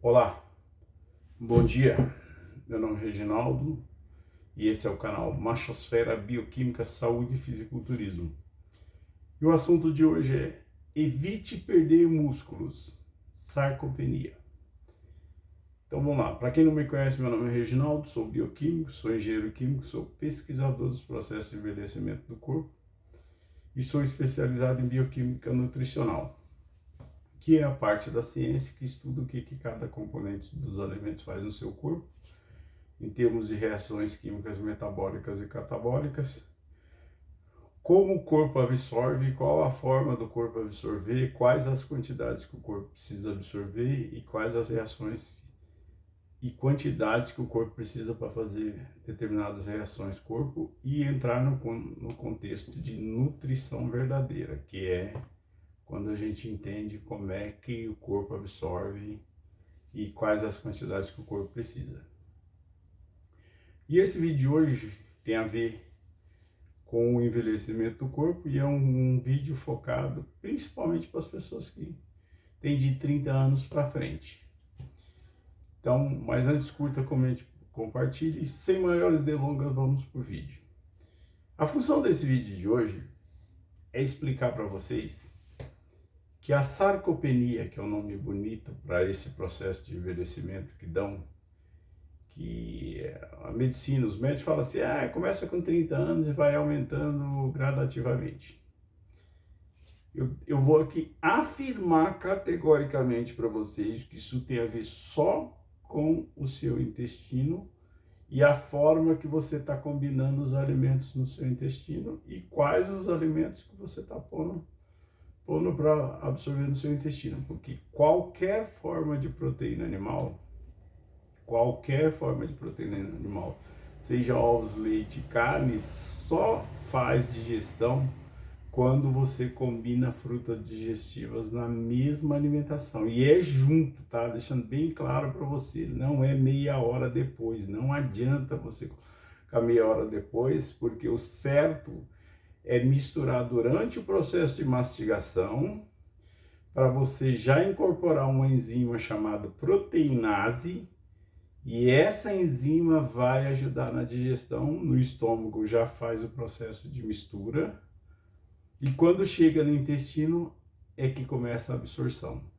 Olá, bom dia. Meu nome é Reginaldo e esse é o canal Machosfera Bioquímica, Saúde e Fisiculturismo. E o assunto de hoje é: evite perder músculos, sarcopenia. Então vamos lá. Para quem não me conhece, meu nome é Reginaldo, sou bioquímico, sou engenheiro químico, sou pesquisador dos processos de envelhecimento do corpo e sou especializado em bioquímica nutricional, que é a parte da ciência que estuda o que cada componente dos alimentos faz no seu corpo, em termos de reações químicas metabólicas e catabólicas, como o corpo absorve, qual a forma do corpo absorver, quais as quantidades que o corpo precisa absorver e quais as reações e quantidades que o corpo precisa para fazer determinadas reações corpo, e entrar no contexto de nutrição verdadeira, que é quando a gente entende como é que o corpo absorve e quais as quantidades que o corpo precisa. E esse vídeo de hoje tem a ver com o envelhecimento do corpo e é um vídeo focado principalmente para as pessoas que têm de 30 anos para frente. Então, mas antes, curta, comente, compartilhe e sem maiores delongas, vamos por vídeo. A função desse vídeo de hoje é explicar para vocês que a sarcopenia, que é um nome bonito para esse processo de envelhecimento que a medicina, os médicos falam assim, começa com 30 anos e vai aumentando gradativamente. Eu vou aqui afirmar categoricamente para vocês que isso tem a ver só com o seu intestino e a forma que você está combinando os alimentos no seu intestino e quais os alimentos que você está pondo para absorver no seu intestino, porque qualquer forma de proteína animal, seja ovos, leite, carne, só faz digestão quando você combina frutas digestivas na mesma alimentação. E é junto, tá? Deixando bem claro para você, não é meia hora depois, não adianta você ficar meia hora depois, porque o certo é misturar durante o processo de mastigação, para você já incorporar uma enzima chamada proteinase, e essa enzima vai ajudar na digestão, no estômago já faz o processo de mistura, e quando chega no intestino é que começa a absorção.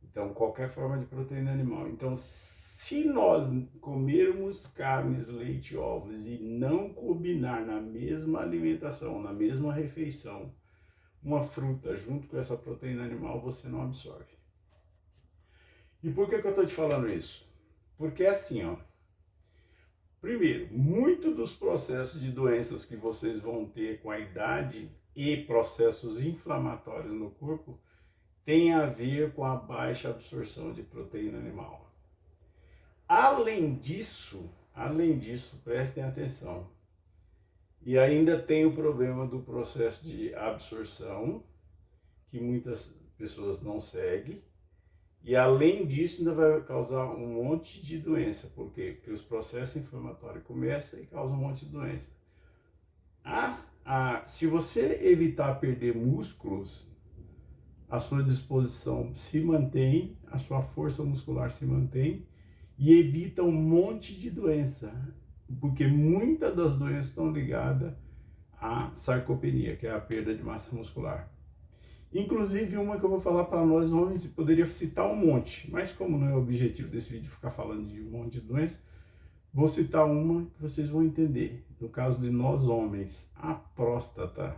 Então, qualquer forma de proteína animal. Então, se nós comermos carnes, leite e ovos e não combinar na mesma alimentação, na mesma refeição, uma fruta junto com essa proteína animal, você não absorve. E por que eu estou te falando isso? Porque é assim, ó. Primeiro, muito dos processos de doenças que vocês vão ter com a idade e processos inflamatórios no corpo tem a ver com a baixa absorção de proteína animal. Além disso, prestem atenção, e ainda tem o problema do processo de absorção, que muitas pessoas não seguem, e além disso ainda vai causar um monte de doença. Por quê? Porque os processos inflamatórios começam e causam um monte de doença. Se você evitar perder músculos, a sua disposição se mantém, a sua força muscular se mantém e evita um monte de doença, porque muitas das doenças estão ligadas à sarcopenia, que é a perda de massa muscular. Inclusive uma que eu vou falar para nós homens, poderia citar um monte, mas como não é o objetivo desse vídeo ficar falando de um monte de doenças, vou citar uma que vocês vão entender. No caso de nós homens, a próstata.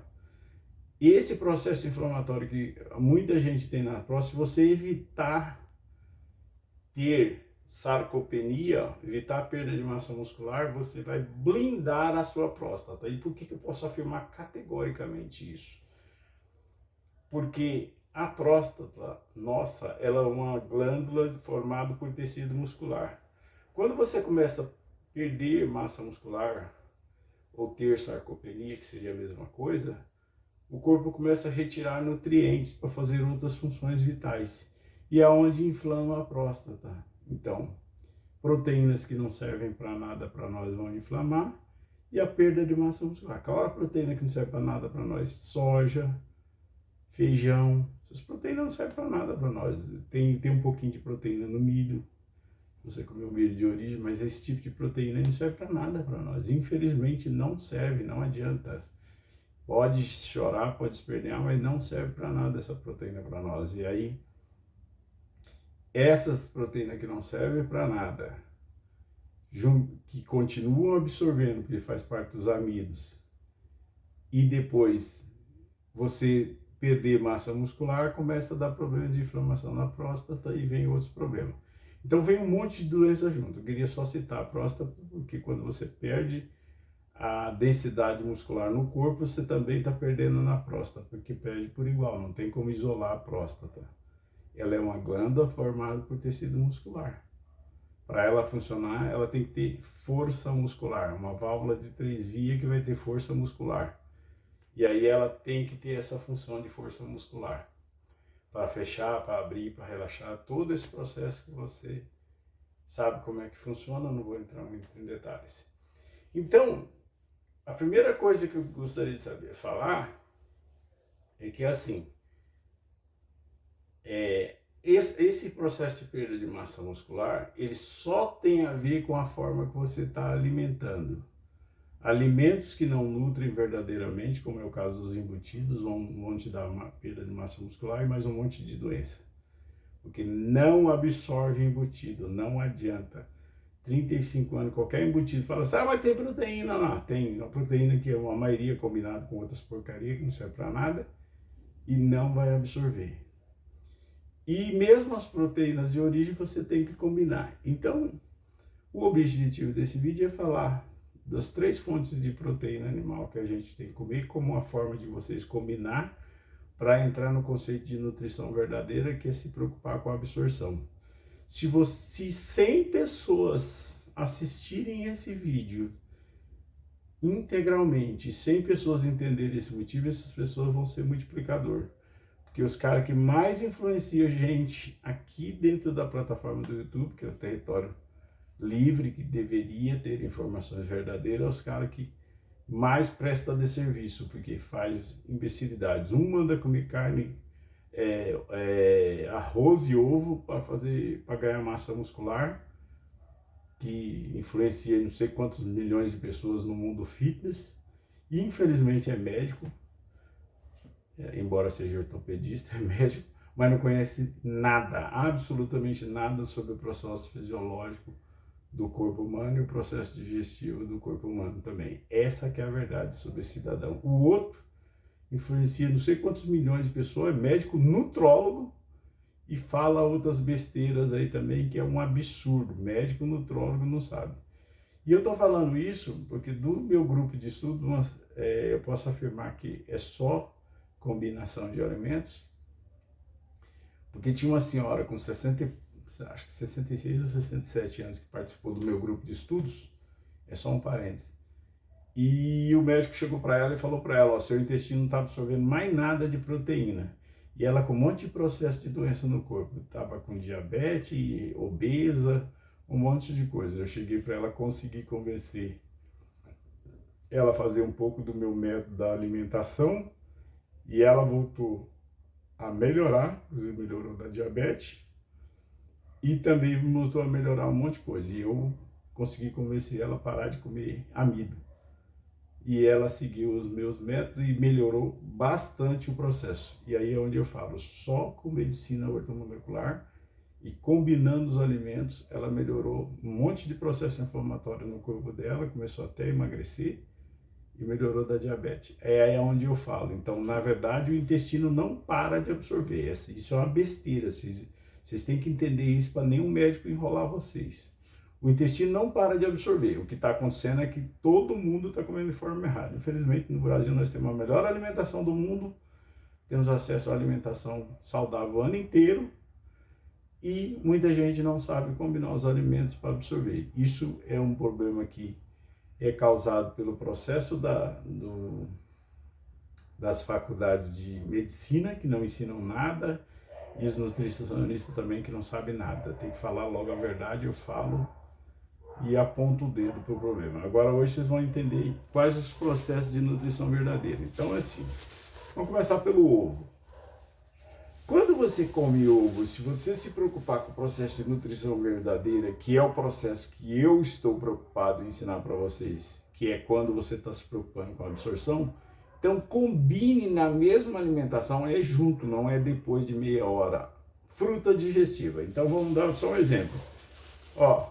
E esse processo inflamatório que muita gente tem na próstata, se você evitar ter sarcopenia, evitar a perda de massa muscular, você vai blindar a sua próstata. E por que eu posso afirmar categoricamente isso? Porque a próstata, nossa, ela é uma glândula formada por tecido muscular. Quando você começa a perder massa muscular ou ter sarcopenia, que seria a mesma coisa, o corpo começa a retirar nutrientes para fazer outras funções vitais. E é onde inflama a próstata. Então, proteínas que não servem para nada para nós vão inflamar, e a perda de massa muscular. Qual é a proteína que não serve para nada para nós? Soja, feijão. Essas proteínas não servem para nada para nós. Tem um pouquinho de proteína no milho, você comeu milho de origem, mas esse tipo de proteína não serve para nada para nós. Infelizmente não serve, não adianta. Pode chorar, pode espernear, mas não serve para nada essa proteína para nós. E aí, essas proteínas que não servem para nada, que continuam absorvendo, porque faz parte dos amidos, e depois você perder massa muscular, começa a dar problema de inflamação na próstata e vem outros problemas. Então vem um monte de doença junto. Eu queria só citar a próstata, porque quando você perde a densidade muscular no corpo, você também está perdendo na próstata, porque perde por igual, não tem como isolar a próstata. Ela é uma glândula formada por tecido muscular. Para ela funcionar, ela tem que ter força muscular, uma válvula de 3 vias que vai ter força muscular. E aí ela tem que ter essa função de força muscular, para fechar, para abrir, para relaxar, todo esse processo que você sabe como é que funciona, não vou entrar muito em detalhes. Então, a primeira coisa que eu gostaria de falar é que assim, esse processo de perda de massa muscular, ele só tem a ver com a forma que você está alimentando. Alimentos que não nutrem verdadeiramente, como é o caso dos embutidos, vão te dar uma perda de massa muscular e mais um monte de doença. Porque não absorve embutido, não adianta. 35 anos, qualquer embutido, fala assim, mas tem proteína lá. Tem uma proteína que é uma maioria combinada com outras porcarias que não serve para nada e não vai absorver. E mesmo as proteínas de origem você tem que combinar. Então, o objetivo desse vídeo é falar das 3 fontes de proteína animal que a gente tem que comer, como uma forma de vocês combinar para entrar no conceito de nutrição verdadeira, que é se preocupar com a absorção. Se 100 pessoas assistirem esse vídeo integralmente, 100 pessoas entenderem esse motivo, essas pessoas vão ser multiplicador. Porque os caras que mais influenciam a gente aqui dentro da plataforma do YouTube, que é o território livre, que deveria ter informações verdadeiras, os caras que mais prestam de serviço, porque faz imbecilidades. Um manda comer carne, arroz e ovo para ganhar massa muscular, que influencia não sei quantos milhões de pessoas no mundo fitness, e infelizmente é médico, embora seja ortopedista, é médico, mas não conhece nada, absolutamente nada sobre o processo fisiológico do corpo humano e o processo digestivo do corpo humano também. Essa que é a verdade sobre esse cidadão. O outro influencia não sei quantos milhões de pessoas, é médico, nutrólogo, e fala outras besteiras aí também, que é um absurdo. Médico, nutrólogo não sabe. E eu estou falando isso porque do meu grupo de estudo, eu posso afirmar que é só combinação de alimentos, porque tinha uma senhora com 66 ou 67 anos que participou do meu grupo de estudos, é só um parênteses, e o médico chegou para ela e falou para ela, seu intestino não está absorvendo mais nada de proteína, e ela com um monte de processo de doença no corpo, estava com diabetes, obesa, um monte de coisa. Eu cheguei para ela conseguir convencer ela a fazer um pouco do meu método da alimentação, e ela voltou a melhorar, inclusive melhorou da diabetes, e também voltou a melhorar um monte de coisa. E eu consegui convencer ela a parar de comer amido. E ela seguiu os meus métodos e melhorou bastante o processo. E aí é onde eu falo, só com medicina ortomolecular e combinando os alimentos, ela melhorou um monte de processo inflamatório no corpo dela, começou até a emagrecer e melhorou da diabetes. É aí onde eu falo. Então, na verdade, o intestino não para de absorver. Isso é uma besteira. Vocês têm que entender isso para nenhum médico enrolar vocês. O intestino não para de absorver. O que está acontecendo é que todo mundo está comendo de forma errada. Infelizmente, no Brasil, nós temos a melhor alimentação do mundo, temos acesso à alimentação saudável o ano inteiro e muita gente não sabe combinar os alimentos para absorver. Isso é um problema que é causado pelo processo das faculdades de medicina, que não ensinam nada, e os nutricionistas também, que não sabem nada. Tem que falar logo a verdade, eu falo e aponto o dedo para o problema. Agora, hoje vocês vão entender quais os processos de nutrição verdadeira. Então, é assim, vamos começar pelo ovo. você come ovo, se você se preocupar com o processo de nutrição verdadeira, que é o processo que eu estou preocupado em ensinar para vocês, que é quando você está se preocupando com a absorção, então combine na mesma alimentação, é junto, não é depois de meia hora, fruta digestiva. Então vamos dar só um exemplo. Ó,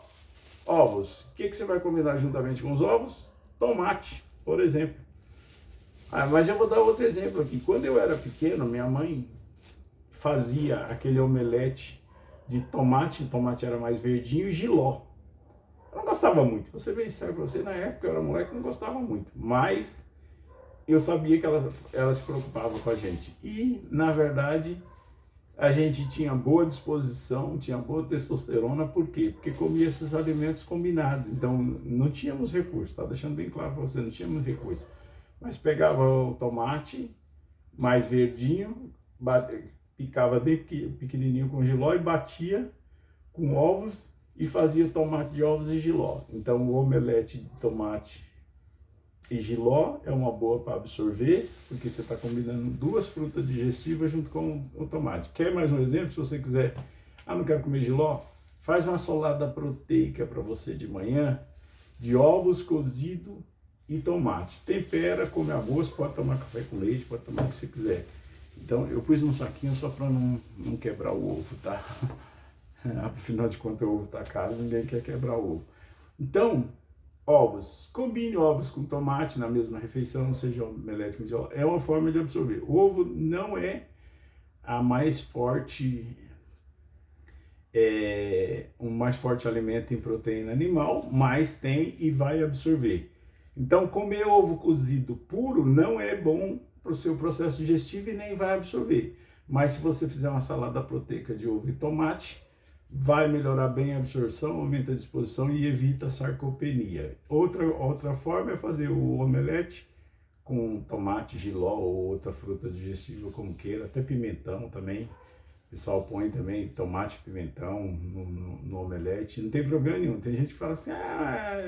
ovos, o que você vai combinar juntamente com os ovos? Tomate, por exemplo. Mas eu vou dar outro exemplo aqui. Quando eu era pequeno, minha mãe fazia aquele omelete de tomate, o tomate era mais verdinho, e jiló. Eu não gostava muito, você bem sério pra você, na época eu era moleque, não gostava muito, mas eu sabia que ela se preocupava com a gente. E, na verdade, a gente tinha boa disposição, tinha boa testosterona, por quê? Porque comia esses alimentos combinados, então não tínhamos recurso, tá deixando bem claro para você, não tínhamos recurso. Mas pegava o tomate mais verdinho, picava bem pequenininho com jiló e batia com ovos e fazia tomate de ovos e jiló. Então o omelete de tomate e jiló é uma boa para absorver, porque você está combinando duas frutas digestivas junto com o tomate. Quer mais um exemplo? Se você quiser, não quero comer jiló, faz uma salada proteica para você de manhã, de ovos cozidos e tomate. Tempera, come a gosto, pode tomar café com leite, pode tomar o que você quiser. Então eu pus num saquinho só para não quebrar o ovo, tá? Afinal de contas o ovo tá caro, ninguém quer quebrar o ovo. Então, ovos, combine ovos com tomate na mesma refeição, seja omelete com jiló, é uma forma de absorver. O ovo não é a mais forte, o mais forte alimento em proteína animal, mas tem e vai absorver. Então, comer ovo cozido puro não é bom para o seu processo digestivo e nem vai absorver. Mas se você fizer uma salada proteica de ovo e tomate, vai melhorar bem a absorção, aumenta a disposição e evita a sarcopenia. Outra forma é fazer o omelete com tomate, jiló ou outra fruta digestível como queira, até pimentão também. O pessoal põe também tomate, pimentão no omelete, não tem problema nenhum. Tem gente que fala assim,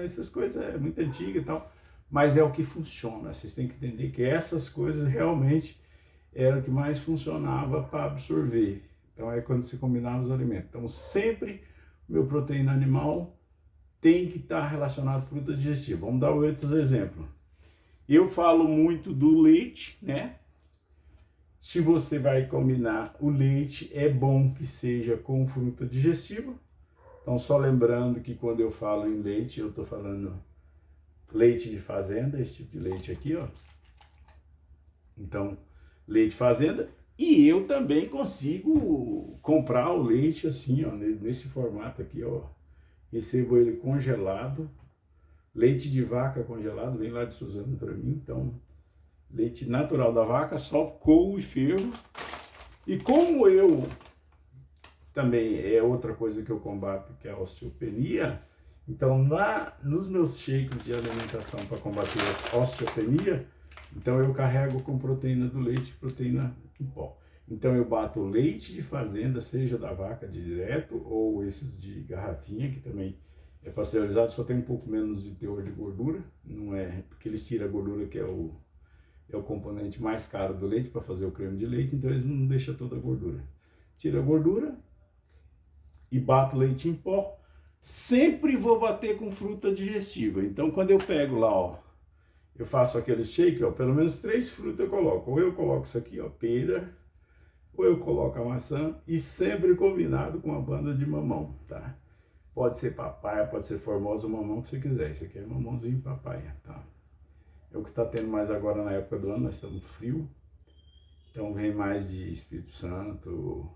essas coisas é muito antiga e tal, mas é o que funciona. Vocês têm que entender que essas coisas realmente era o que mais funcionava para absorver. Então é quando se combinava os alimentos. Então sempre o meu proteína animal tem que estar relacionado à fruta digestiva. Vamos dar outros exemplos. Eu falo muito do leite, né? Se você vai combinar o leite, é bom que seja com fruta digestiva. Então só lembrando que quando eu falo em leite, eu estou falando leite de fazenda, esse tipo de leite aqui, ó. Então, leite fazenda. E eu também consigo comprar o leite assim, ó, nesse formato aqui, ó. Recebo ele congelado. Leite de vaca congelado, vem lá de Suzano para mim. Então, leite natural da vaca, só coo e fervo. E como eu também é outra coisa que eu combato, que é a osteopenia. Então, nos meus shakes de alimentação para combater a osteopenia, então eu carrego com proteína do leite, proteína em pó. Então eu bato leite de fazenda, seja da vaca direto ou esses de garrafinha, que também é pasteurizado, só tem um pouco menos de teor de gordura, não é porque eles tiram a gordura, que é o componente mais caro do leite para fazer o creme de leite, então eles não deixam toda a gordura. Tira a gordura e bato leite em pó. Sempre vou bater com fruta digestiva. Então quando eu pego lá, ó, eu faço aquele shake, ó, pelo menos 3 frutas eu coloco. Ou eu coloco isso aqui, ó, pera, ou eu coloco a maçã, e sempre combinado com uma banda de mamão, tá? Pode ser papaya, pode ser formosa, o mamão que você quiser. Isso aqui é mamãozinho papaya, tá? É o que tá tendo mais agora na época do ano, nós estamos frio. Então vem mais de Espírito Santo,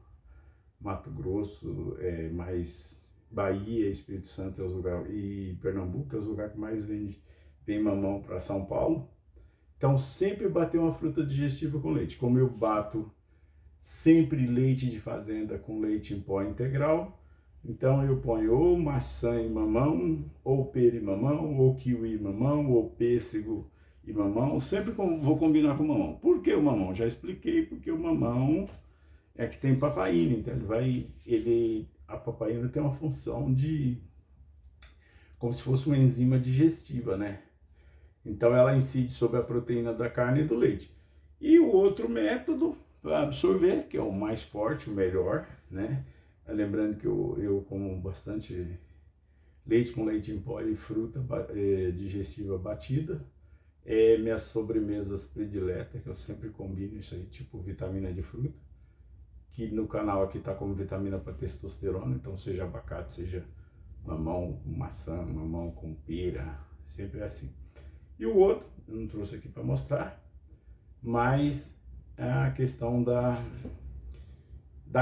Mato Grosso, mais Bahia, Espírito Santo é os lugares, e Pernambuco é os lugares que mais vem mamão para São Paulo. Então sempre bater uma fruta digestiva com leite. Como eu bato sempre leite de fazenda com leite em pó integral, então eu ponho ou maçã e mamão, ou pera e mamão, ou kiwi e mamão, ou pêssego e mamão. Sempre vou combinar com mamão. Por que o mamão? Já expliquei, porque o mamão é que tem papaína, então a papaína tem uma função de, como se fosse uma enzima digestiva, né? Então ela incide sobre a proteína da carne e do leite. E o outro método, para absorver, que é o mais forte, o melhor, né? Lembrando que eu como bastante leite com leite em pó e fruta digestiva batida. Minhas sobremesas prediletas, que eu sempre combino isso aí, tipo vitamina de fruta, que no canal aqui tá como vitamina para testosterona, então seja abacate, seja mamão com maçã, mamão com pera, sempre assim. E o outro, eu não trouxe aqui para mostrar, mas é a questão da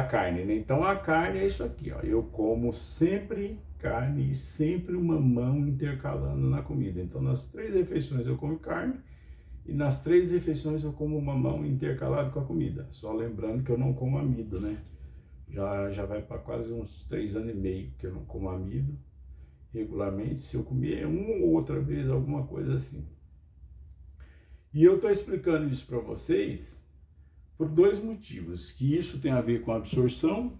carne, né? Então a carne é isso aqui, ó. Eu como sempre carne e sempre o mamão intercalando na comida. Então nas 3 refeições eu como carne e nas 3 refeições eu como mamão intercalado com a comida. Só lembrando que eu não como amido, né? Já vai para quase uns 3 anos e meio que eu não como amido regularmente. Se eu comer uma ou outra vez, alguma coisa assim. E eu estou explicando isso para vocês por 2 motivos, que isso tem a ver com a absorção,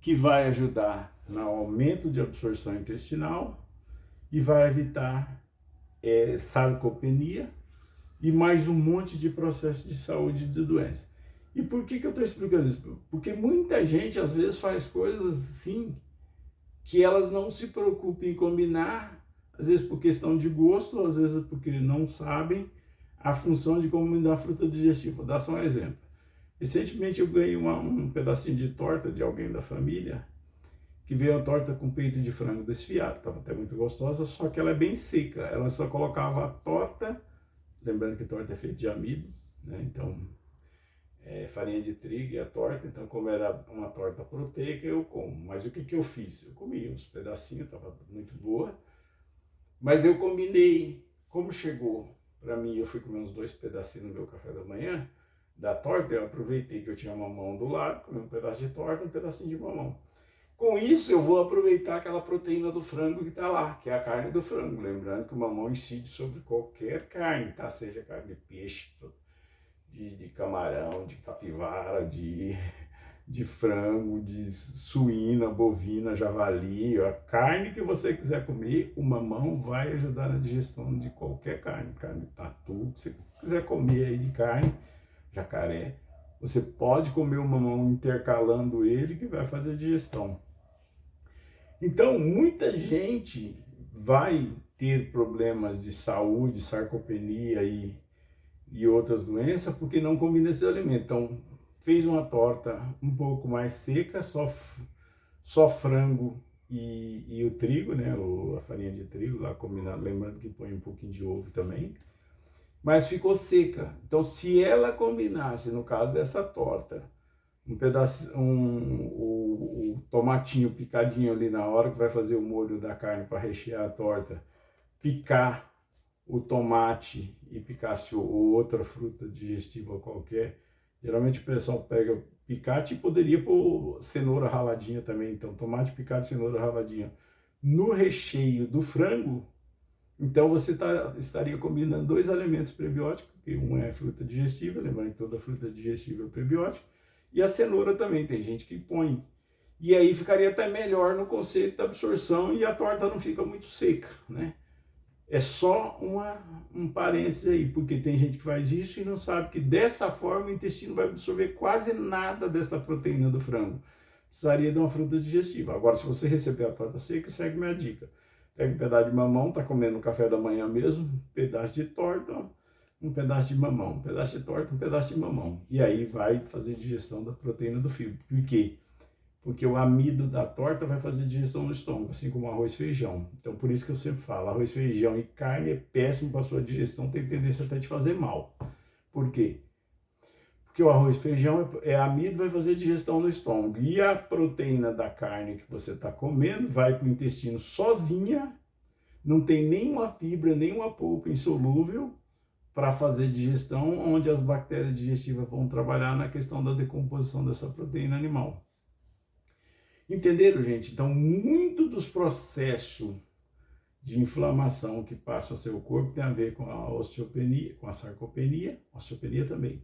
que vai ajudar no aumento de absorção intestinal e vai evitar sarcopenia e mais um monte de processos de saúde e de doença. E por que eu estou explicando isso? Porque muita gente às vezes faz coisas assim que elas não se preocupam em combinar, às vezes por questão de gosto, às vezes porque não sabem a função de combinar fruta digestiva. Vou dar só um exemplo. Recentemente eu ganhei um pedacinho de torta de alguém da família, que veio a torta com peito de frango desfiado, estava até muito gostosa, só que ela é bem seca, ela só colocava a torta, lembrando que torta é feita de amido, né? Então farinha de trigo e a torta, então como era uma torta proteica eu como, mas o que eu fiz? Eu comi uns pedacinhos, estava muito boa, mas eu combinei, como chegou para mim, eu fui comer uns 2 pedacinhos no meu café da manhã, da torta, eu aproveitei que eu tinha mamão do lado, comi um pedaço de torta, um pedacinho de mamão. Com isso, eu vou aproveitar aquela proteína do frango que está lá, que é a carne do frango. Lembrando que o mamão incide sobre qualquer carne, tá? Seja carne de peixe, de camarão, de capivara, de frango, de suína, bovina, javali. A carne que você quiser comer, o mamão vai ajudar na digestão de qualquer carne. Carne de tatu, que você quiser comer aí de carne, jacaré, você pode comer o mamão intercalando ele que vai fazer a digestão. Então, muita gente vai ter problemas de saúde, sarcopenia e outras doenças porque não combina esse alimento. Então, fez uma torta um pouco mais seca, só frango e o trigo, né? A farinha de trigo lá combinado, lembrando que põe um pouquinho de ovo também. Mas ficou seca. Então, se ela combinasse, no caso dessa torta, um pedaço, o tomatinho picadinho ali na hora que vai fazer o molho da carne para rechear a torta, picar o tomate e picasse outra fruta digestiva qualquer, geralmente o pessoal pega picate e poderia pôr cenoura raladinha também. Então, tomate picado e cenoura raladinha no recheio do frango. Então você estaria combinando 2 alimentos prebióticos, que um é fruta digestiva, lembrando que toda fruta digestiva é prebiótica, e a cenoura também, tem gente que põe. E aí ficaria até melhor no conceito da absorção e a torta não fica muito seca, né? É só um parênteses aí, porque tem gente que faz isso e não sabe que dessa forma o intestino vai absorver quase nada dessa proteína do frango. Precisaria de uma fruta digestiva. Agora, se você receber a torta seca, segue minha dica. Pega um pedaço de mamão, tá comendo no café da manhã mesmo, um pedaço de torta, um pedaço de mamão, um pedaço de torta, um pedaço de mamão. E aí vai fazer digestão da proteína do fígado. Por quê? Porque o amido da torta vai fazer digestão no estômago, assim como arroz e feijão. Então por isso que eu sempre falo, arroz, feijão e carne é péssimo para sua digestão, tem tendência até de fazer mal. Por quê? Porque o arroz e feijão é amido, vai fazer digestão no estômago. E a proteína da carne que você está comendo vai para o intestino sozinha, não tem nenhuma fibra, nenhuma polpa insolúvel para fazer digestão, onde as bactérias digestivas vão trabalhar na questão da decomposição dessa proteína animal. Entenderam, gente? Então, muito dos processos de inflamação que passa ao seu corpo tem a ver com a osteopenia, com a sarcopenia, osteopenia também.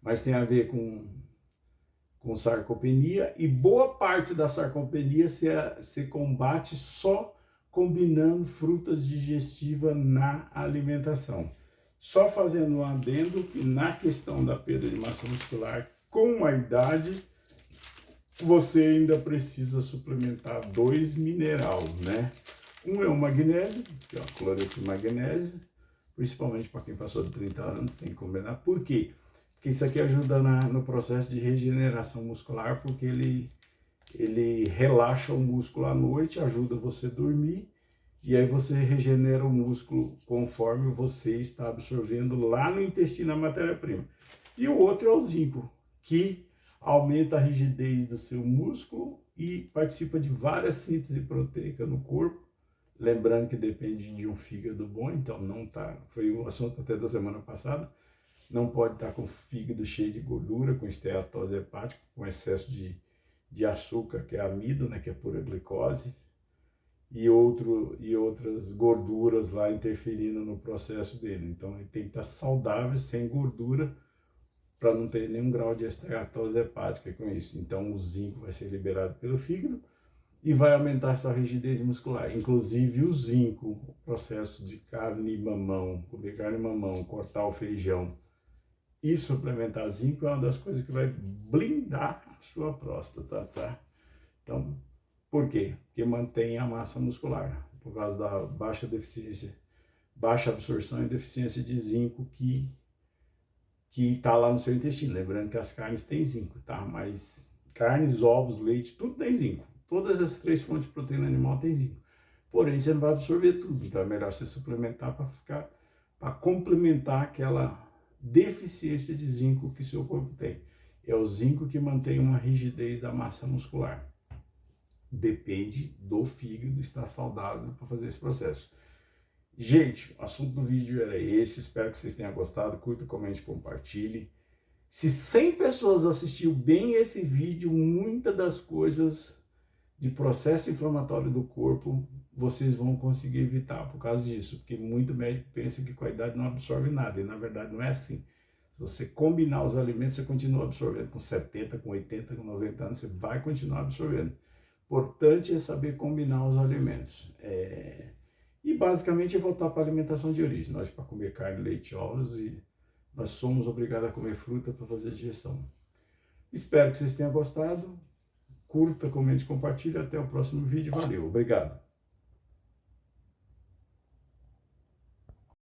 Mas tem a ver com sarcopenia, e boa parte da sarcopenia se combate só combinando frutas digestivas na alimentação. Só fazendo um adendo que na questão da perda de massa muscular com a idade, você ainda precisa suplementar 2 minerais, né? Um é o magnésio, que é o cloreto de magnésio, principalmente para quem passou de 30 anos, tem que combinar. Por quê? Porque isso aqui ajuda no processo de regeneração muscular, porque ele relaxa o músculo à noite, ajuda você a dormir, e aí você regenera o músculo conforme você está absorvendo lá no intestino a matéria-prima. E o outro é o zinco, que aumenta a rigidez do seu músculo e participa de várias sínteses proteicas no corpo. Lembrando que depende de um fígado bom, então não tá, foi o assunto até da semana passada, não pode estar com o fígado cheio de gordura, com esteatose hepática, com excesso de açúcar, que é amido, né, que é pura glicose, e outras gorduras lá interferindo no processo dele. Então ele tem que estar saudável, sem gordura, para não ter nenhum grau de esteatose hepática com isso. Então o zinco vai ser liberado pelo fígado e vai aumentar essa rigidez muscular. Inclusive o zinco, o processo de carne e mamão, comer carne e mamão, cortar o feijão e suplementar zinco é uma das coisas que vai blindar a sua próstata, tá? Então, por quê? Porque mantém a massa muscular, por causa da baixa absorção e deficiência de zinco que está lá no seu intestino. Lembrando que as carnes têm zinco, tá? Mas carnes, ovos, leite, tudo tem zinco. Todas as 3 fontes de proteína animal têm zinco. Porém, você não vai absorver tudo, então é melhor você suplementar para complementar aquela deficiência de zinco que seu corpo tem. É o zinco que mantém uma rigidez da massa muscular. Depende do fígado estar saudável para fazer esse processo. Gente, o assunto do vídeo era esse, espero que vocês tenham gostado, curta, comente, compartilhe. Se 100 pessoas assistiu bem esse vídeo, muitas das coisas de processo inflamatório do corpo, vocês vão conseguir evitar por causa disso, porque muito médico pensa que com a idade não absorve nada, e na verdade não é assim. Se você combinar os alimentos, você continua absorvendo com 70, com 80, com 90 anos, você vai continuar absorvendo. Importante é saber combinar os alimentos. E basicamente é voltar para a alimentação de origem. Nós, para comer carne, leite, ovos, e nós somos obrigados a comer fruta para fazer digestão. Espero que vocês tenham gostado. Curta, comente, compartilhe. Até o próximo vídeo. Valeu, obrigado.